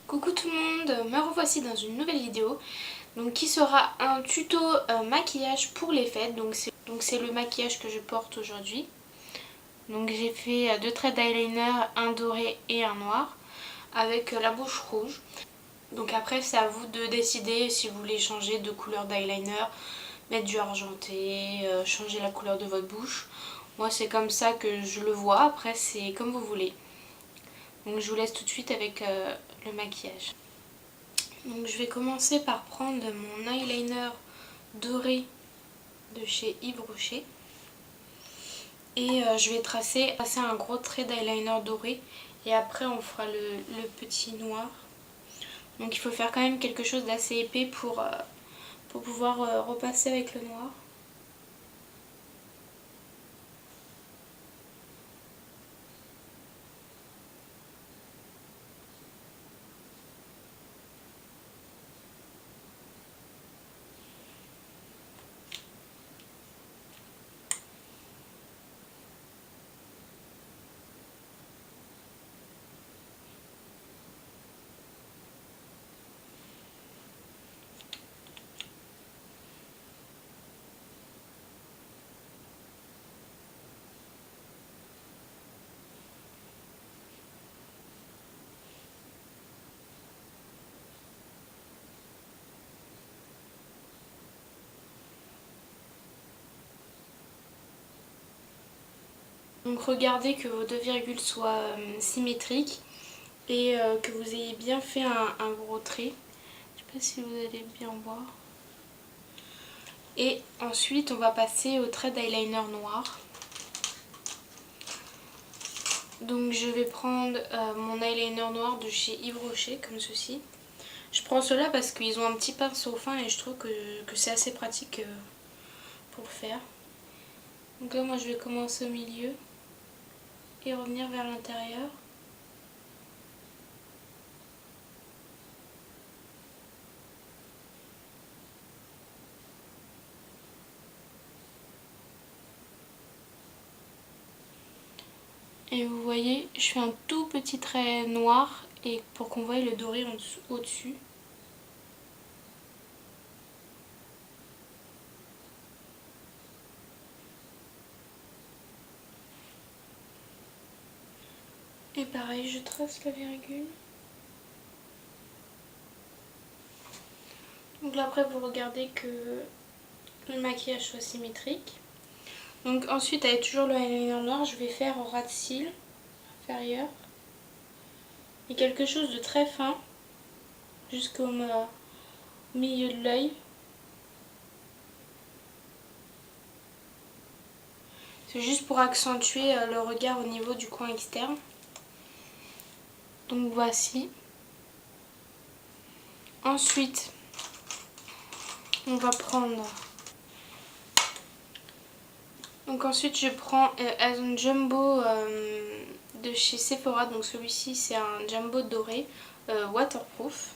Coucou tout le monde, me revoici dans une nouvelle vidéo donc qui sera un tuto maquillage pour les fêtes. Donc c'est le maquillage que je porte aujourd'hui. Donc j'ai fait deux traits d'eyeliner, un doré et un noir avec la bouche rouge. Donc après c'est à vous de décider si vous voulez changer de couleur d'eyeliner, mettre du argenté, changer la couleur de votre bouche. Moi c'est comme ça que je le vois, après c'est comme vous voulez. Donc je vous laisse tout de suite avec le maquillage. Donc je vais commencer par prendre mon eyeliner doré de chez Yves Rocher. Et je vais passer un gros trait d'eyeliner doré. Et après on fera le petit noir. Donc il faut faire quand même quelque chose d'assez épais pour pouvoir repasser avec le noir. Donc regardez que vos deux virgules soient symétriques et que vous ayez bien fait un gros trait. Je ne sais pas si vous allez bien voir. Et ensuite on va passer au trait d'eyeliner noir. Donc je vais prendre mon eyeliner noir de chez Yves Rocher comme ceci. Je prends ceux-là parce qu'ils ont un petit pinceau fin et je trouve que c'est assez pratique pour le faire. Donc là moi je vais commencer au milieu et revenir vers l'intérieur. Et vous voyez, je fais un tout petit trait noir et pour qu'on voie le doré au-dessus. Et pareil, je trace la virgule. Donc là après vous regardez que le maquillage soit symétrique. Donc ensuite avec toujours le eyeliner noir, je vais faire au ras de cils inférieur. Et quelque chose de très fin jusqu'au milieu de l'œil. C'est juste pour accentuer le regard au niveau du coin externe. Donc voici. Ensuite, on va prendre... Donc ensuite je prends un jumbo de chez Sephora. Donc celui-ci c'est un jumbo doré waterproof.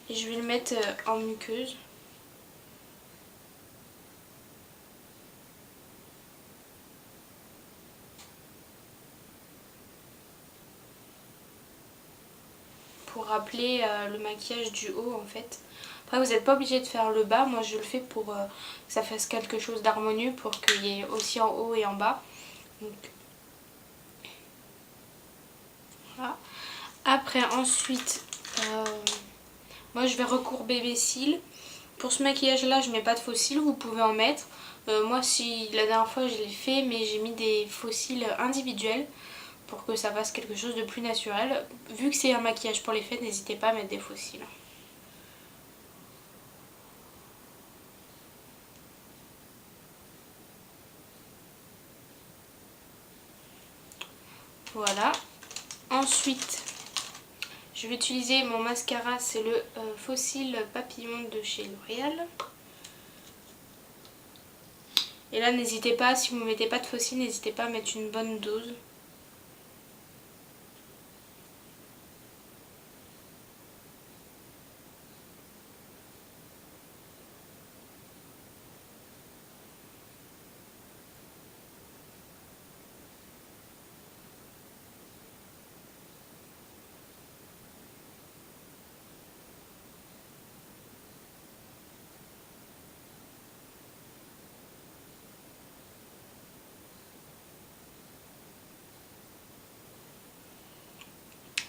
Et je vais le mettre en muqueuse. Pour rappeler le maquillage du haut en fait. Après vous n'êtes pas obligé de faire le bas, moi je le fais pour que ça fasse quelque chose d'harmonieux, pour qu'il y ait aussi en haut et en bas. Donc, voilà. Après ensuite, moi je vais recourber mes cils. Pour ce maquillage là je mets pas de faux cils, vous pouvez en mettre. Moi si la dernière fois je l'ai fait, mais j'ai mis des faux cils individuels pour que ça fasse quelque chose de plus naturel. Vu que c'est un maquillage pour les fêtes, n'hésitez pas à mettre des faux cils. Voilà. Ensuite, je vais utiliser mon mascara, c'est le Faux Cils Papillon de chez L'Oréal. Et là, n'hésitez pas, si vous ne mettez pas de faux cils, n'hésitez pas à mettre une bonne dose.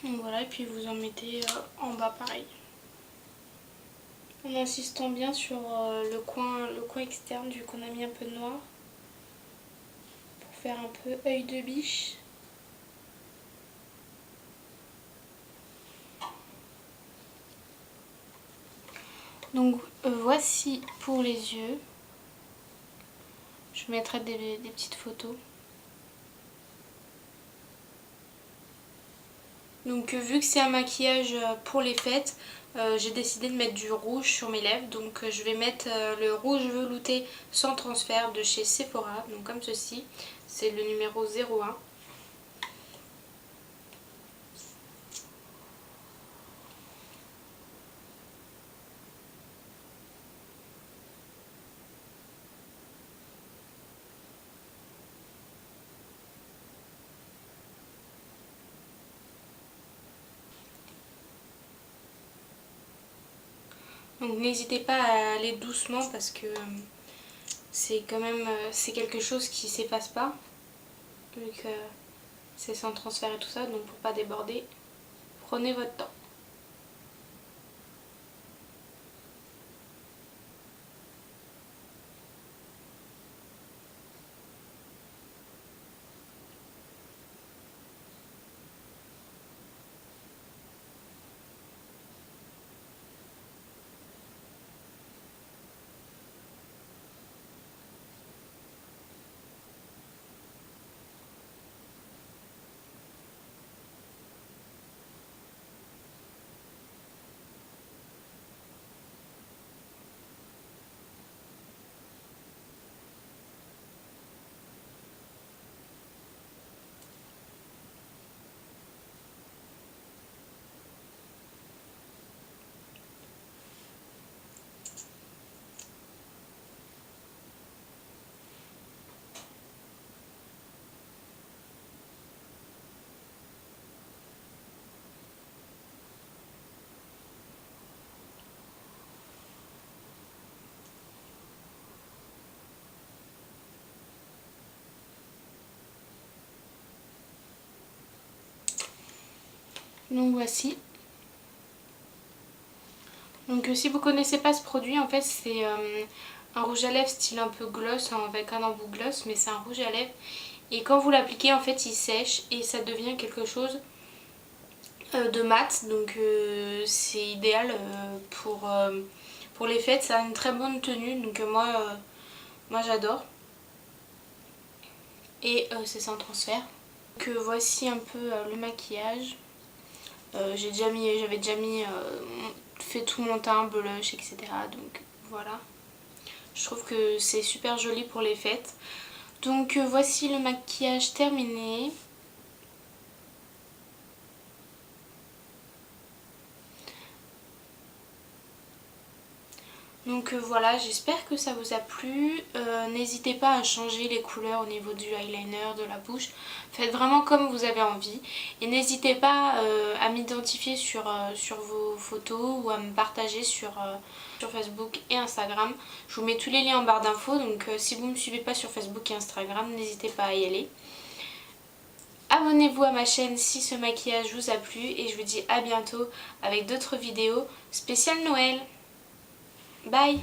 Donc voilà, et puis vous en mettez en bas pareil. En insistant bien sur le coin externe vu qu'on a mis un peu de noir. Pour faire un peu œil de biche. Donc voici pour les yeux. Je mettrai des petites photos. Donc vu que c'est un maquillage pour les fêtes, j'ai décidé de mettre du rouge sur mes lèvres. Donc je vais mettre le rouge velouté sans transfert de chez Sephora. Donc comme ceci, c'est le numéro 01. Donc n'hésitez pas à aller doucement parce que c'est quand même c'est quelque chose qui s'efface pas vu que c'est sans transfert et tout ça, donc pour pas déborder, prenez votre temps. Donc voici. Donc si vous connaissez pas ce produit, en fait c'est un rouge à lèvres style un peu gloss, hein, avec un embout gloss, mais c'est un rouge à lèvres. Et quand vous l'appliquez, en fait il sèche et ça devient quelque chose de mat. Donc c'est idéal pour les fêtes. Ça a une très bonne tenue, donc moi j'adore. Et c'est sans transfert. Donc voici un peu le maquillage. J'avais déjà mis fait tout mon teint, blush, etc. Donc voilà. Je trouve que c'est super joli pour les fêtes. Donc voici le maquillage terminé. Donc voilà, j'espère que ça vous a plu. N'hésitez pas à changer les couleurs au niveau du eyeliner, de la bouche. Faites vraiment comme vous avez envie. Et n'hésitez pas à m'identifier sur vos photos ou à me partager sur Facebook et Instagram. Je vous mets tous les liens en barre d'infos. Donc si vous ne me suivez pas sur Facebook et Instagram, n'hésitez pas à y aller. Abonnez-vous à ma chaîne si ce maquillage vous a plu. Et je vous dis à bientôt avec d'autres vidéos spéciales Noël. Bye!